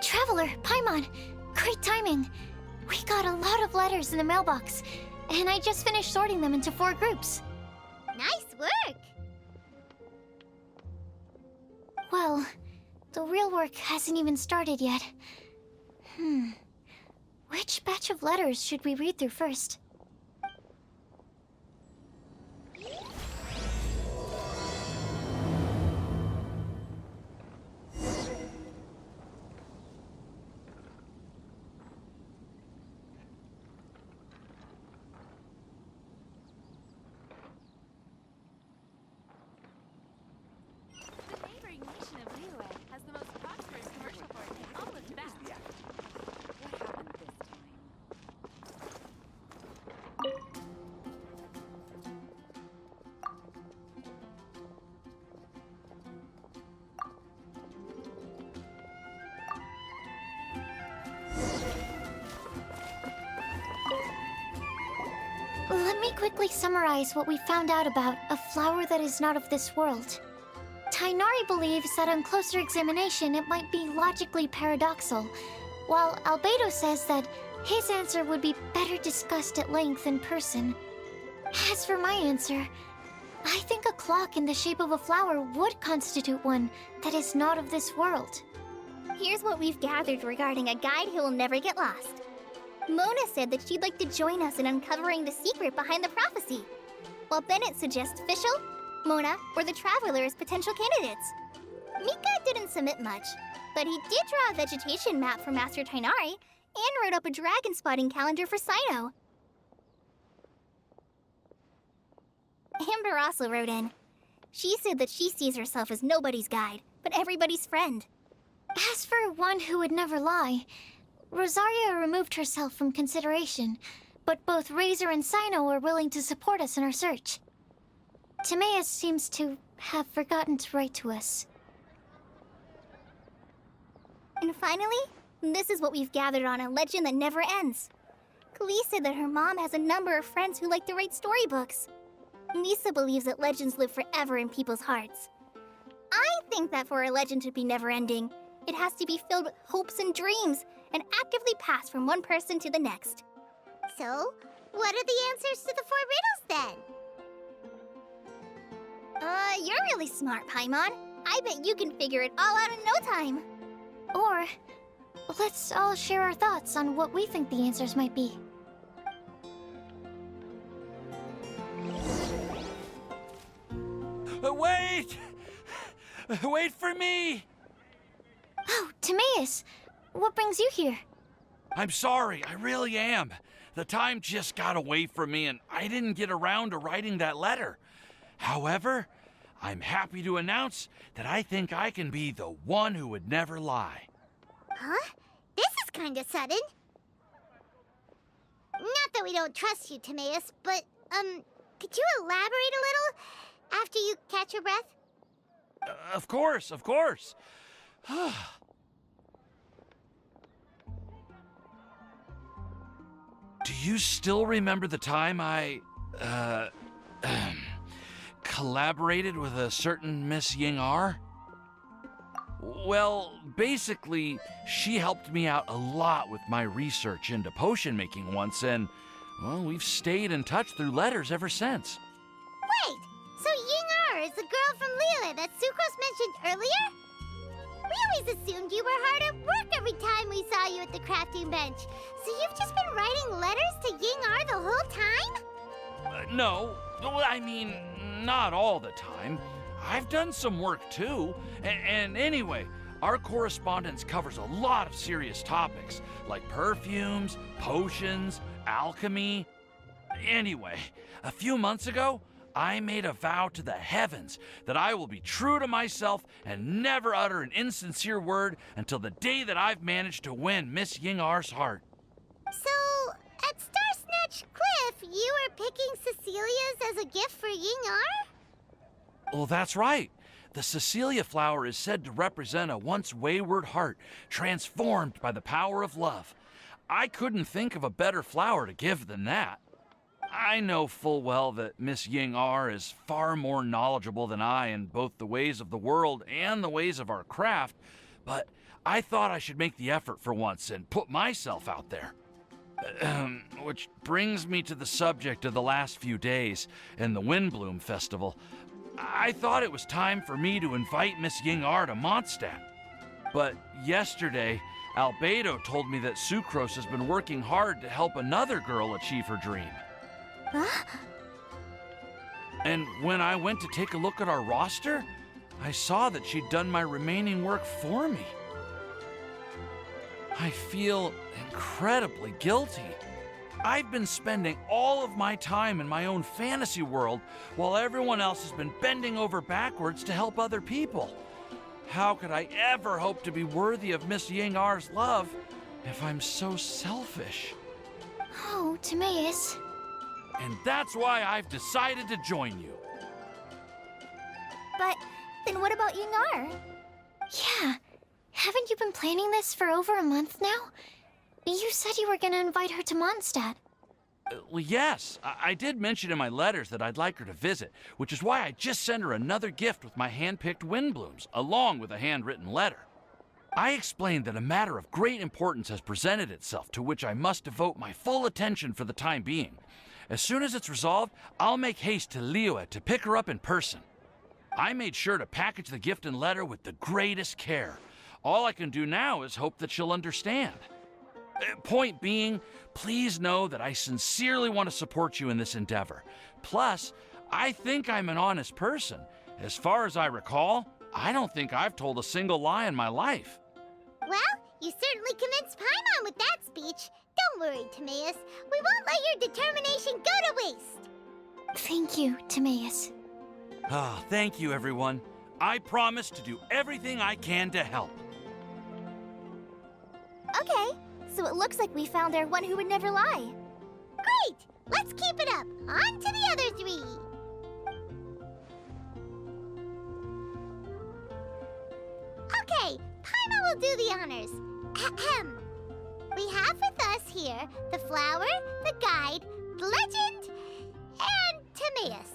Traveler, Paimon, great timing. We got a lot of letters in the mailbox, and I just finished sorting them into 4 groups. Nice work! Well, the real work hasn't even started yet. Which batch of letters should we read through first? Let me quickly summarize what we found out about a flower that is not of this world. Tighnari believes that on closer examination it might be logically paradoxal, while Albedo says that his answer would be better discussed at length in person. As for my answer, I think a clock in the shape of a flower would constitute one that is not of this world. Here's what we've gathered regarding a guide who will never get lost. Mona said that she'd like to join us in uncovering the secret behind the prophecy, while Bennett suggests Fischl, Mona, or the Traveler as potential candidates. Mika didn't submit much, but he did draw a vegetation map for Master Tighnari and wrote up a dragon spotting calendar for Cyno. Amber also wrote in. She said that she sees herself as nobody's guide, but everybody's friend. As for one who would never lie, Rosaria removed herself from consideration, but both Razor and Cyno are willing to support us in our search. TIMAEUS seems to have forgotten to write to us. And finally, this is what we've gathered on a legend that never ends. Klee said that her mom has a number of friends who like to write storybooks. Nisa believes that legends live forever in people's hearts. I think that for a legend to be never-ending, it has to be filled with hopes and dreams, and actively passed from one person to the next. So, what are the answers to the 4 riddles, then? You're really smart, Paimon. I bet you can figure it all out in no time. Or, let's all share our thoughts on what we think the answers might be. Wait! Wait for me! Oh, TIMAEUS! What brings you here? I'm sorry, I really am. The time just got away from me and I didn't get around to writing that letter. However, I'm happy to announce that I think I can be the one who would never lie. Huh? This is kinda sudden. Not that we don't trust you, TIMAEUS, but, could you elaborate a little after you catch your breath? Of course, of course. Do you still remember the time I, collaborated with a certain Miss YING'ER? Well, basically, she helped me out a lot with my research into potion making once, and, well, we've stayed in touch through letters ever since. Wait, so YING'ER is the girl from Liyue that Sucrose mentioned earlier? We always assumed you were hard at work every time we saw you at the crafting bench. So you've just been writing letters to YING'ER the whole time? No, I mean, not all the time. I've done some work too. And anyway, our correspondence covers a lot of serious topics, like perfumes, potions, alchemy. Anyway, a few months ago, I made a vow to the heavens that I will be true to myself and never utter an insincere word until the day that I've managed to win Miss YING'ER's heart. So, at Star Snatch Cliff, you were picking Cecilia's as a gift for YING'ER? Well, that's right. The Cecilia flower is said to represent a once wayward heart transformed by the power of love. I couldn't think of a better flower to give than that. I know full well that Miss YING'ER is far more knowledgeable than I in both the ways of the world and the ways of our craft, but I thought I should make the effort for once and put myself out there. Which brings me to the subject of the last few days and the Windbloom Festival. I thought it was time for me to invite Miss YING'ER to Mondstadt. But yesterday, Albedo told me that Sucrose has been working hard to help another girl achieve her dream. Huh? And when I went to take a look at our roster, I saw that she'd done my remaining work for me. I feel incredibly guilty. I've been spending all of my time in my own fantasy world while everyone else has been bending over backwards to help other people. How could I ever hope to be worthy of Miss YING'ER's love if I'm so selfish? Oh, Timaeus. And that's why I've decided to join you. But then what about YING'ER? Yeah. Haven't you been planning this for over a month now? You said you were gonna invite her to Mondstadt. Well, yes, I did mention in my letters that I'd like her to visit, which is why I just sent her another gift with my hand-picked Windblooms, along with a handwritten letter. I explained that a matter of great importance has presented itself to which I must devote my full attention for the time being. As soon as it's resolved, I'll make haste to Liyue to pick her up in person. I made sure to package the gift and letter with the greatest care. All I can do now is hope that she'll understand. Point being, please know that I sincerely want to support you in this endeavor. Plus, I think I'm an honest person. As far as I recall, I don't think I've told a single lie in my life. Well, you certainly convinced Paimon with that speech. Don't worry, Timaeus. We won't let your determination go to waste. Thank you, Timaeus. Ah, thank you, everyone. I promise to do everything I can to help. Okay, so it looks like we found our one who would never lie. Great! Let's keep it up. On to the other three. Okay, Paimon will do the honors. Ahem. We have with us here the flower, the guide, the legend, and Timaeus.